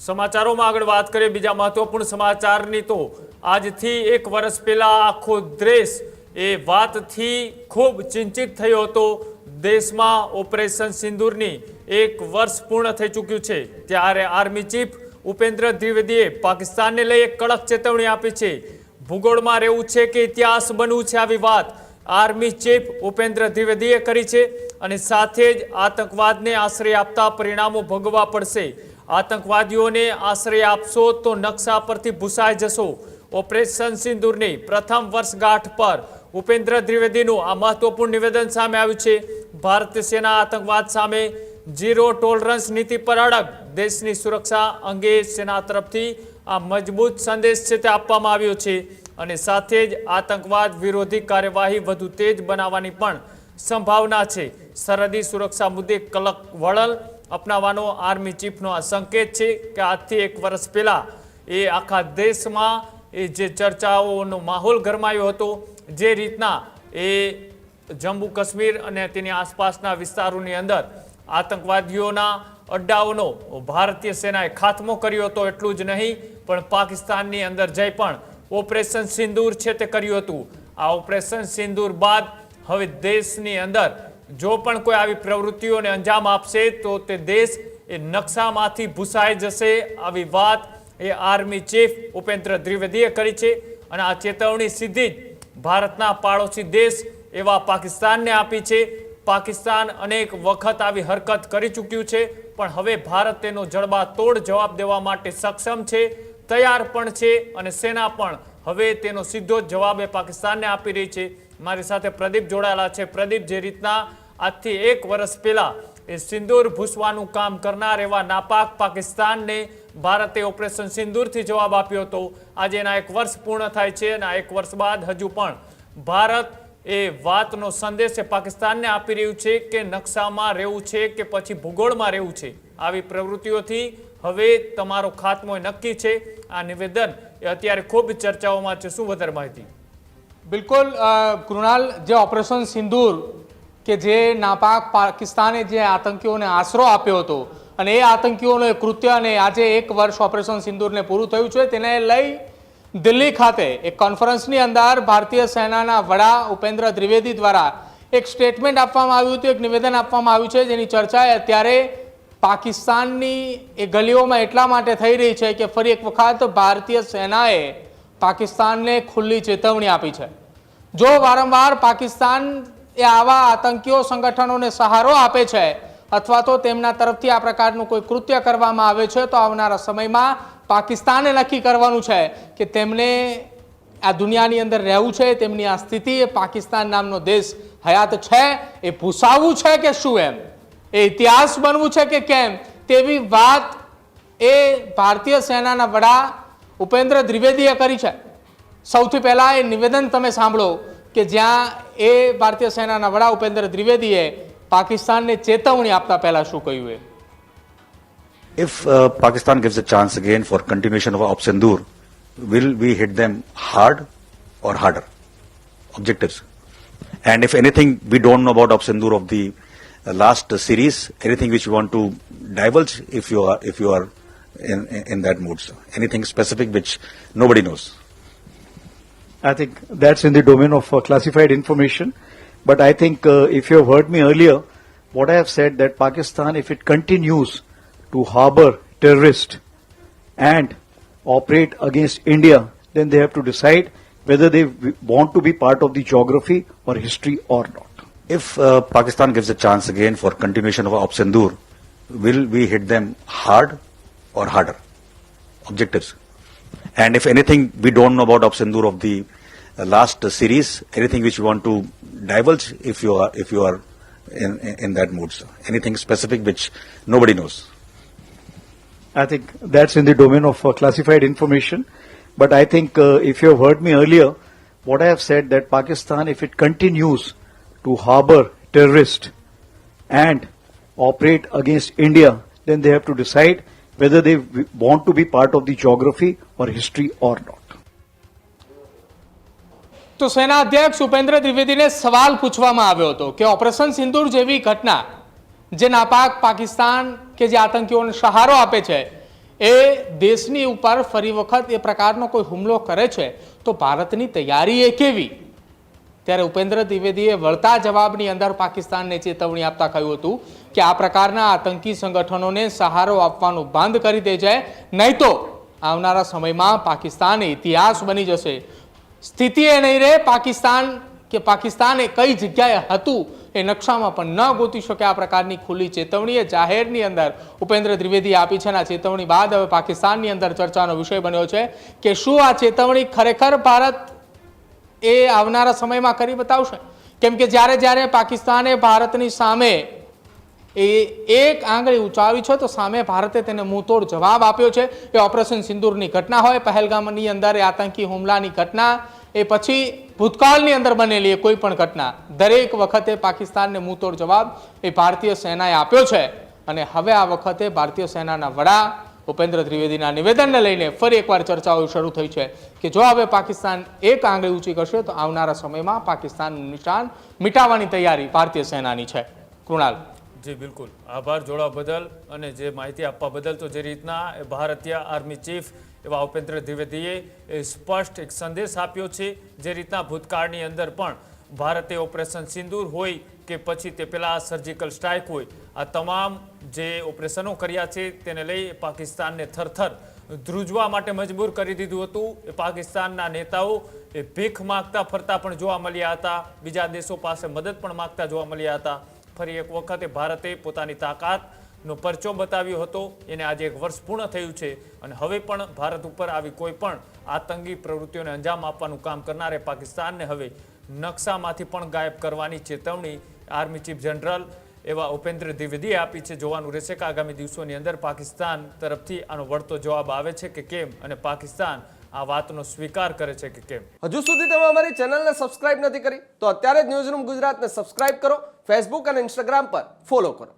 સમાચારોમાં આગળ વાત કરીએ બીજા મહત્વપૂર્ણ સમાચારની તો આજથી 1 વર્ષ પહેલા આખો દેશ એ વાતથી ખૂબ ચિંતિત થયો હતો। દેશમાં ઓપરેશન સિંદૂરની 1 વર્ષ પૂર્ણ થઈ ચૂક્યું છે, ત્યારે આર્મી ચીફ ઉપેન્દ્ર દ્વિવેદીએ પાકિસ્તાનને લઈ એક કડક ચેતવણી આપી છે। ભૂગોળમાં રહેવું છે કે ઇતિહાસ બનવું છે, આવી વાત આર્મી ચીફ ઉપેન્દ્ર દ્વિવેદીએ કરી છે અને સાથે જ આતંકવાદને આશ્રય આપતા પરિણામો ભોગવવા પડશે। આતંકવાદીઓને આશ્રય આપશો તો નકશા પરથી ભૂસાઈ જશો। ઓપરેશન સિંદૂરની પ્રથમ વર્ષગાંઠ પર ઉપેન્દ્ર દ્વિવેદીનું આ મહત્વપૂર્ણ નિવેદન સામે આવ્યું છે। ભારતીય સેના આતંકવાદ સામે ઝીરો ટોલરન્સ નીતિ પર અડગ, દેશની સુરક્ષા અંગે સેના તરફથી આ મજબૂત સંદેશ છે તે આપવામાં આવ્યો છે અને સાથે જ આતંકવાદ વિરોધી કાર્યવાહી વધુ તેજ બનાવવાની પણ સંભાવના છે। સરહદી સુરક્ષા મુદ્દે કડક વલણ અપનાવવાનો આર્મી ચીફનો આ સંકેત છે કે આજથી 1 વર્ષ પહેલા એ આખા દેશમાં એ જે ચર્ચાઓનો માહોલ ગરમાયો હતો, જે રીતના એ જમ્મુ કાશ્મીર અને તેની આસપાસના વિસ્તારોની અંદર આતંકવાદીઓના અડ્ડાઓનો ભારતીય સેનાએ ખાત્મો કર્યો હતો, એટલું જ નહીં પણ પાકિસ્તાનની અંદર જઈ પણ ઓપરેશન સિંદૂર છે તે કર્યું હતું। આ ઓપરેશન સિંદૂર બાદ હવે દેશની અંદર જો પણ કોઈ આવી પ્રવૃત્તિઓને અંજામ આપશે તો તે દેશ એ નકશામાંથી ભૂસાઈ જશે, આવી વાત એ આર્મી ચીફ ઉપેન્દ્ર દ્વિવેદીએ કરી છે અને આ ચેતવણી સીધી જ ભારતના પાડોશી દેશ એવા પાકિસ્તાનને આપી છે। પાકિસ્તાન અનેક વખત આવી હરકત કરી ચૂક્યું છે, પણ હવે ભારત તેનો જડબાતોડ જવાબ દેવા માટે સક્ષમ છે, તૈયાર પણ છે અને સેના પણ હવે તેનો સીધો જવાબ એ પાકિસ્તાનને આપી રહી છે। મારી સાથે પ્રદીપ જોડાયેલા છે। પ્રદીપ, જે રીતના આજથી 1 વર્ષ પહેલા એ સિંદૂર ભૂસવાનું કામ કરનાર એવા નાપાક પાકિસ્તાનને ભારતે ઓપરેશન સિંદૂરથી જવાબ આપ્યો હતો, આજે એના 1 વર્ષ પૂર્ણ થાય છે અને આ 1 વર્ષ બાદ હજુ પણ ભારત એ વાતનો સંદેશ એ પાકિસ્તાનને આપી રહ્યું છે કે નકશામાં રહેવું છે કે પછી ભૂગોળમાં રહેવું છે। આવી પ્રવૃત્તિઓથી હવે તમારો ખાત્મો નક્કી છે। આ નિવેદન એ અત્યારે ખૂબ ચર્ચાઓમાં છે, શું વધારે માહિતી? બિલકુલ કૃણાલ, જે ઓપરેશન સિંદૂર કે જે નાપાક પાકિસ્તાને જે આતંકીઓને આશરો આપ્યો હતો અને એ આતંકીઓનું કૃત્ય અને આજે 1 વર્ષ ઓપરેશન સિંદૂરને પૂરું થયું છે, તેને લઈ દિલ્હી ખાતે એક કોન્ફરન્સની અંદર ભારતીય સેનાના વડા ઉપેન્દ્ર દ્વિવેદી દ્વારા એક સ્ટેટમેન્ટ આપવામાં આવ્યું હતું, એક નિવેદન આપવામાં આવ્યું છે, જેની ચર્ચા અત્યારે પાકિસ્તાનની એ ગલીઓમાં એટલા માટે થઈ રહી છે કે ફરી એક વખત ભારતીય સેનાએ પાકિસ્તાનને ખુલ્લી ચેતવણી આપી છે। જો વારંવાર પાકિસ્તાન એ આવા આતંકીઓ સંગઠનોને સહારો આપે છે અથવા તો તેમના તરફથી આ પ્રકારનું કોઈ કૃત્ય કરવામાં આવે છે, તો આવનારા સમયમાં પાકિસ્તાને નક્કી કરવાનું છે કે તેમને આ દુનિયાની અંદર રહેવું છે, તેમની આ સ્થિતિ એ પાકિસ્તાન નામનો દેશ હયાત છે એ ભૂસાવવું છે કે શું, એમ એ ઇતિહાસ બનવું છે કે કેમ, તેવી વાત એ ભારતીય સેનાના વડા ઉપેન્દ્ર દ્વિવેદીએ કરી છે। સૌથી પહેલા એ નિવેદન તમે સાંભળો કે જ્યાં એ ભારતીય સેનાના વડા ઉપેન્દ્ર દ્વિવેદીએ પાકિસ્તાનને ચેતવણી આપતા પહેલા શું કહ્યું એ। If Pakistan gives a chance again for continuation of Op Sindoor, will we hit them hard or harder? Objectives. And if anything we don't know about Op Sindoor of the last series, anything which you want to divulge, if you are in that mood, sir. Anything specific which nobody knows? I think that's in the domain of classified information. But I think if you have heard me earlier, what I have said that Pakistan, if it continues to harbor terrorists and operate against India, then they have to decide whether they want to be part of the geography or history or not. If Pakistan gives a chance again for continuation of Op Sindoor, will we hit them hard or harder? Objectives. And if anything we don't know about Op Sindoor of the last series, anything which you want to divulge, if you are in that mood, sir. Anything specific which nobody knows? I think that's in the domain of classified information. But I think if you have heard me earlier, what I have said that Pakistan, if it continues to harbor terrorists and operate against India, then they have to decide whether they want to be part of the geography or history or not. તો સેના અધ્યક્ષ ઉપેન્દ્ર દ્વિવેદીને સવાલ પૂછવામાં આવ્યો હતો કે operation સિંદૂર જેવી ઘટના જે નાપાક પાકિસ્તાન કે જે આતંકીઓને સહારો આપે છે એ દેશની ઉપર ફરી વખત એ પ્રકારનો કોઈ હુમલો કરે છે તો ભારતની તૈયારી એ કેવી? ત્યારે ઉપેન્દ્ર દ્વિવેદીએ વળતા જવાબની અંદર પાકિસ્તાનને ચેતવણી આપતા કહ્યું હતું કે આ પ્રકારના આતંકી સંગઠનોને સહારો આપવાનું બંધ કરી દેજે, નહીં તો આવનારા સમયમાં પાકિસ્તાન ઇતિહાસ બની જશે. સ્થિતિ એ નહીં રહે પાકિસ્તાન એ કઈ જગ્યાએ હતું એ નકશામાં પણ ન ગોતી શકે. આ પ્રકારની ખુલ્લી ચેતવણી એ જાહેરની અંદર ઉપેન્દ્ર દ્વિવેદીએ આપી છે. આ ચેતવણી બાદ હવે પાકિસ્તાનની અંદર ચર્ચાનો વિષય બન્યો છે કે શું આ ચેતવણી ખરેખર ભારત એ આવનારા સમયમાં કરી બતાવશે? કેમ કે જ્યારે પાકિસ્તાને ભારતની સામે એક આંગળી ઉંચાવી છે તો સામે ભારતે તેને મુંહતોડ જવાબ આપ્યો છે. એ ઓપરેશન સિંદૂરની ઘટના હોય, પહેલગામની અંદર એ આતંકી હુમલાની ઘટના, એ પછી ભૂતકાળની અંદર બનેલી કોઈ પણ ઘટના, દરેક વખતે પાકિસ્તાનને મુંહતોડ જવાબ એ ભારતીય સેનાએ આપ્યો છે. અને હવે આ વખતે ભારતીય સેનાના વડા ઉપેન્દ્ર દ્વિવેદીના નિવેદનને લઈને ફરી એકવાર ચર્ચાઓ શરૂ થઈ છે કે જો હવે પાકિસ્તાન એક આંગળી ઊંચી કરશે તો આવનારા સમયમાં પાકિસ્તાનનું નિશાન મિટાવવાની તૈયારી ભારતીય સેનાની છે. કૃણાલ. જી બિલકુલ, આભાર જોડવા બદલ અને જે માહિતી આપવા બદલ. તો જે રીતના ભારતીય આર્મી ચીફ એવા ઉપેન્દ્ર દ્વિવેદીએ સ્પષ્ટ એક સંદેશ આપ્યો છે, જે રીતના ભૂતકાળની અંદર પણ ભારતે ઓપરેશન સિંદૂર હોય કે પછી તે પહેલાં સર્જિકલ સ્ટ્રાઇક હોય, આ તમામ જે ઓપરેશનો કર્યા છે તેને લઈ પાકિસ્તાનને થરથર ધ્રુજવા માટે મજબૂર કરી દીધું હતું. એ પાકિસ્તાનના નેતાઓ એ ભીખ માગતા ફરતા પણ જોવા મળ્યા હતા, બીજા દેશો પાસે મદદ પણ માગતા જોવા મળ્યા હતા. ફરી એક વખતે ભારતે પોતાની તાકાતનો પરચો બતાવ્યો હતો. એને આજે 1 વર્ષ પૂર્ણ થયું છે અને હવે પણ ભારત ઉપર આવી કોઈ પણ આતંકી પ્રવૃત્તિઓને અંજામ આપવાનું કામ કરનારે પાકિસ્તાનને હવે નકશામાંથી પણ ગાયબ કરવાની ચેતવણી આર્મી ચીફ જનરલ એવા ઉપેન્દ્ર દ્વિવેદીએ આપી છે. જોવાનું રહેશે કે આગામી દિવસોની અંદર પાકિસ્તાન તરફથી આનો વળતો જવાબ આવે છે કે કેમ, અને પાકિસ્તાન આ વાતનો સ્વીકાર કરે છે કે કેમ. હજુ સુધી તમે અમારી ચેનલને સબસ્ક્રાઇબ નથી કરી તો અત્યારે જ ન્યૂઝરૂમ ગુજરાતને સબસ્ક્રાઇબ કરો, ફેસબુક અને ઇન્સ્ટાગ્રામ પર ફોલો કરો.